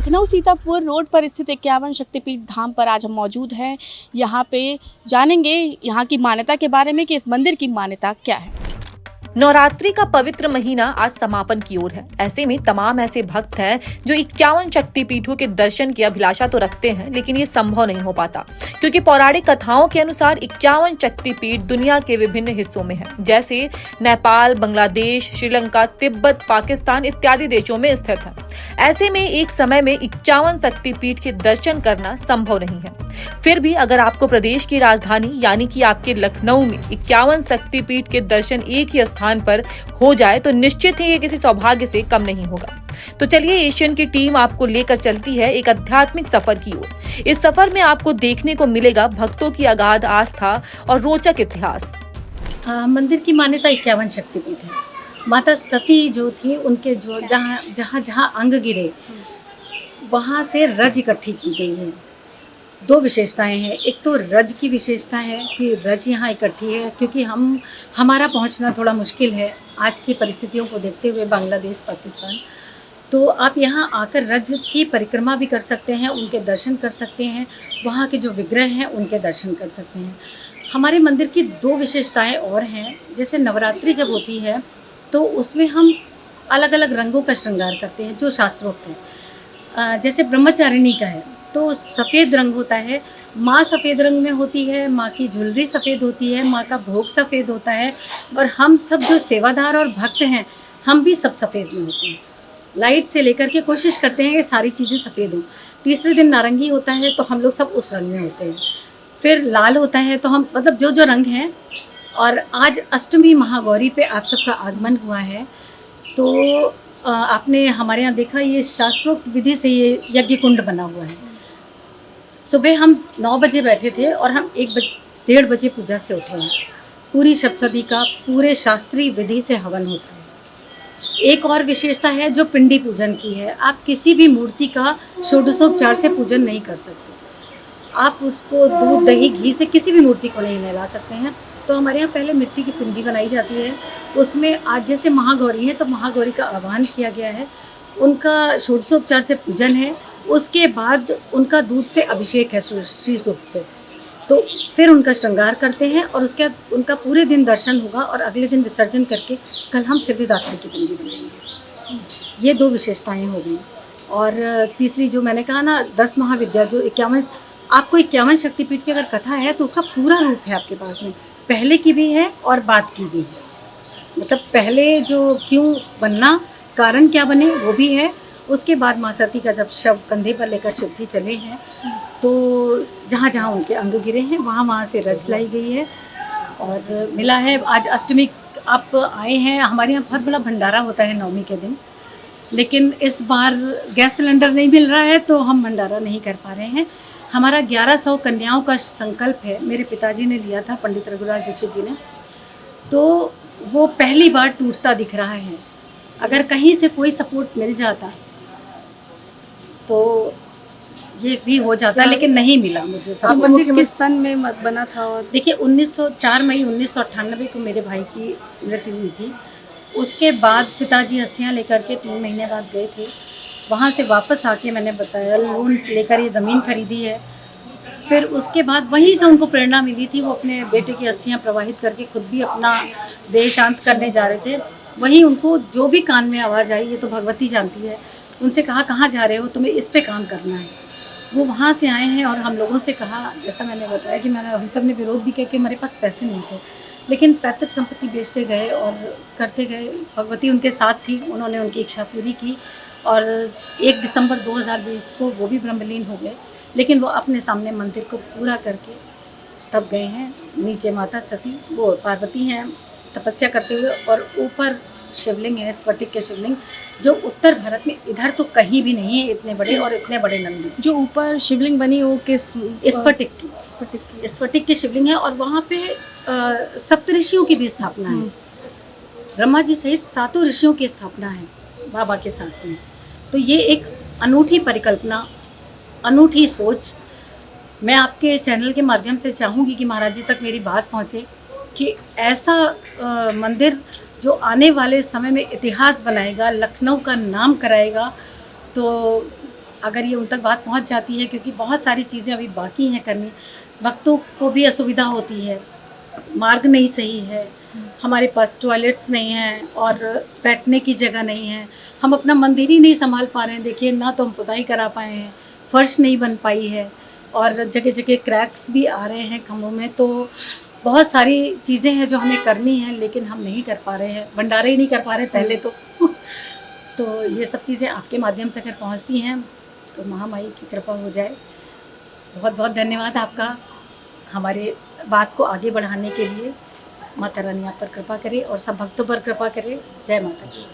Lucknow Sitapur road पर स्थित 51 शक्तिपीठ धाम पर आज हम मौजूद हैं। यहाँ पे जानेंगे यहाँ की मान्यता के बारे में कि इस मंदिर की मान्यता क्या है। नवरात्रि का पवित्र महीना आज समापन की ओर है। ऐसे में तमाम ऐसे भक्त हैं जो 51 शक्तिपीठों के दर्शन की अभिलाषा तो रखते हैं, लेकिन ये संभव नहीं हो पाता क्योंकि पौराणिक कथाओं के अनुसार 51 शक्तिपीठ दुनिया के विभिन्न हिस्सों में हैं, जैसे नेपाल, बांग्लादेश, श्रीलंका, तिब्बत, पाकिस्तान इत्यादि देशों में स्थित है। ऐसे में एक समय में 51 शक्तिपीठ के दर्शन करना संभव नहीं है। फिर भी अगर आपको प्रदेश की राजधानी यानी कि आपके लखनऊ में 51 शक्तिपीठ के दर्शन एक ही स्थान पर हो जाए तो निश्चित ही ये किसी सौभाग्य से कम नहीं होगा। तो चलिए एशियन की टीम आपको लेकर चलती है एक आध्यात्मिक सफर की ओर। इस सफर में आपको देखने को मिलेगा भक्तों की अगाध आस्था और रोचक इतिहास। मंदिर की मान्यता 51 शक्तिपीठ है। माता सती जो थी उनके जो जहाँ अंग गिरे वहाँ से रज इकट्ठी की गई है। दो विशेषताएं हैं, एक तो रज की विशेषता है कि रज यहाँ इकट्ठी है क्योंकि हमारा पहुँचना थोड़ा मुश्किल है आज की परिस्थितियों को देखते हुए, बांग्लादेश, पाकिस्तान। तो आप यहाँ आकर रज की परिक्रमा भी कर सकते हैं, उनके दर्शन कर सकते हैं, वहाँ के जो विग्रह हैं उनके दर्शन कर सकते हैं। हमारे मंदिर की दो विशेषताएं और हैं। जैसे नवरात्रि जब होती है तो उसमें हम अलग अलग रंगों का श्रृंगार करते हैं जो शास्त्रोक्त है। जैसे ब्रह्मचारिणी का है तो सफ़ेद रंग होता है, माँ सफ़ेद रंग में होती है, माँ की ज्वेलरी सफ़ेद होती है, माँ का भोग सफ़ेद होता है और हम सब जो सेवादार और भक्त हैं हम भी सब सफ़ेद में होते हैं। लाइट से लेकर के कोशिश करते हैं कि सारी चीज़ें सफ़ेद हों। तीसरे दिन नारंगी होता है तो हम लोग सब उस रंग में होते हैं। फिर लाल होता है तो हम मतलब जो जो रंग हैं। और आज अष्टमी महागौरी पे आप सबका आगमन हुआ है तो आपने हमारे यहाँ देखा ये शास्त्रोक्त विधि से ये यज्ञ कुंड बना हुआ है। सुबह हम 9 बजे बैठे थे और हम 1-1:30 बजे पूजा से उठे हैं। पूरी सप्तशती का पूरे शास्त्रीय विधि से हवन होता है। एक और विशेषता है जो पिंडी पूजन की है। आप किसी भी मूर्ति का षोडशोपचार से पूजन नहीं कर सकते। आप उसको दूध, दही, घी से किसी भी मूर्ति को नहीं नहला सकते हैं। तो हमारे यहाँ पहले मिट्टी की पिंडी बनाई जाती है, उसमें आज जैसे महागौरी है तो महागौरी का आह्वान किया गया है, उनका षोडशोपचार से पूजन है, उसके बाद उनका दूध से अभिषेक है श्री सूक्त से, तो फिर उनका श्रृंगार करते हैं और उसके बाद उनका पूरे दिन दर्शन होगा और अगले दिन विसर्जन करके कल हम सिद्धिदात्री की पिंडी बनाएंगे। ये दो विशेषताएं हो गई। और तीसरी जो मैंने कहा ना 10 महाविद्या जो 51, आपको 51 शक्तिपीठ की अगर कथा है तो उसका पूरा रूप है आपके पास में, पहले की भी है और बाद की भी है। मतलब पहले जो क्यों बनना, कारण क्या बने वो भी है। उसके बाद माँ सती का जब शव कंधे पर लेकर शिव जी चले हैं तो जहाँ जहाँ उनके अंग गिरे हैं वहाँ से रज लाई गई है और मिला है। आज अष्टमी आप आए हैं, हमारे यहाँ बहुत बड़ा भंडारा होता है नवमी के दिन, लेकिन इस बार गैस सिलेंडर नहीं मिल रहा है तो हम भंडारा नहीं कर पा रहे हैं। हमारा 1100 कन्याओं का संकल्प है, मेरे पिताजी ने लिया था, पंडित रघुराज दीक्षित जी ने, तो वो पहली बार टूटता दिख रहा है। अगर कहीं से कोई सपोर्ट मिल जाता तो ये भी हो जाता, लेकिन नहीं मिला मुझे। मंदिर किस सन में बना था? और देखिए 4 मई 1998 को मेरे भाई की मृत्यु हुई थी। उसके बाद पिताजी अस्थियाँ लेकर के 3 महीने बाद गए थे। वहाँ से वापस आके मैंने बताया लोन लेकर ये ज़मीन खरीदी है। फिर उसके बाद वहीं से उनको प्रेरणा मिली थी, वो अपने बेटे की अस्थियाँ प्रवाहित करके खुद भी अपना देह शांत करने जा रहे थे। वहीं उनको जो भी कान में आवाज़ आई, ये तो भगवती जानती है, उनसे कहा कहाँ जा रहे हो, तुम्हें इस पे काम करना है। वो वहाँ से आए हैं और हम लोगों से कहा, जैसा मैंने बताया कि हम सब ने विरोध भी किया कि हमारे पास पैसे नहीं थे, लेकिन पैतृक संपत्ति बेचते गए और करते गए। भगवती उनके साथ थी, उन्होंने उनकी इच्छा पूरी की और 1 दिसंबर 2020 को वो भी ब्रह्मलीन हो गए। लेकिन वो अपने सामने मंदिर को पूरा करके तब गए हैं। नीचे माता सती, वो पार्वती हैं तपस्या करते हुए, और ऊपर शिवलिंग है, स्फटिक के शिवलिंग, जो उत्तर भारत में इधर तो कहीं भी नहीं है इतने बड़े और इतने बड़े नंदी। जो ऊपर शिवलिंग बनी वो किस? स्फटिक की शिवलिंग है और वहाँ पे सप्तऋषियों की भी स्थापना है। ब्रह्मा जी सहित 7 ऋषियों की स्थापना है बाबा के साथ में। तो ये एक अनूठी परिकल्पना, अनूठी सोच। मैं आपके चैनल के माध्यम से चाहूँगी कि महाराज जी तक मेरी बात पहुँचे कि ऐसा मंदिर जो आने वाले समय में इतिहास बनाएगा, लखनऊ का नाम कराएगा, तो अगर ये उन तक बात पहुंच जाती है, क्योंकि बहुत सारी चीज़ें अभी बाकी हैं करनी, भक्तों को भी असुविधा होती है, मार्ग नहीं सही है, हमारे पास टॉयलेट्स नहीं हैं और बैठने की जगह नहीं है, हम अपना मंदिर ही नहीं संभाल पा रहे हैं। देखिए ना तो हम पुताई करा पाए हैं, फर्श नहीं बन पाई है और जगह जगह क्रैक्स भी आ रहे हैं खम्भों में। तो बहुत सारी चीज़ें हैं जो हमें करनी है, लेकिन हम नहीं कर पा रहे हैं, भंडारे ही नहीं कर पा रहे पहले तो तो ये सब चीज़ें आपके माध्यम से अगर पहुंचती हैं तो महामाई की कृपा हो जाए। बहुत बहुत धन्यवाद आपका, हमारे बात को आगे बढ़ाने के लिए। माता रानी आप पर कृपा करे और सब भक्तों पर कृपा करे। जय माता दी।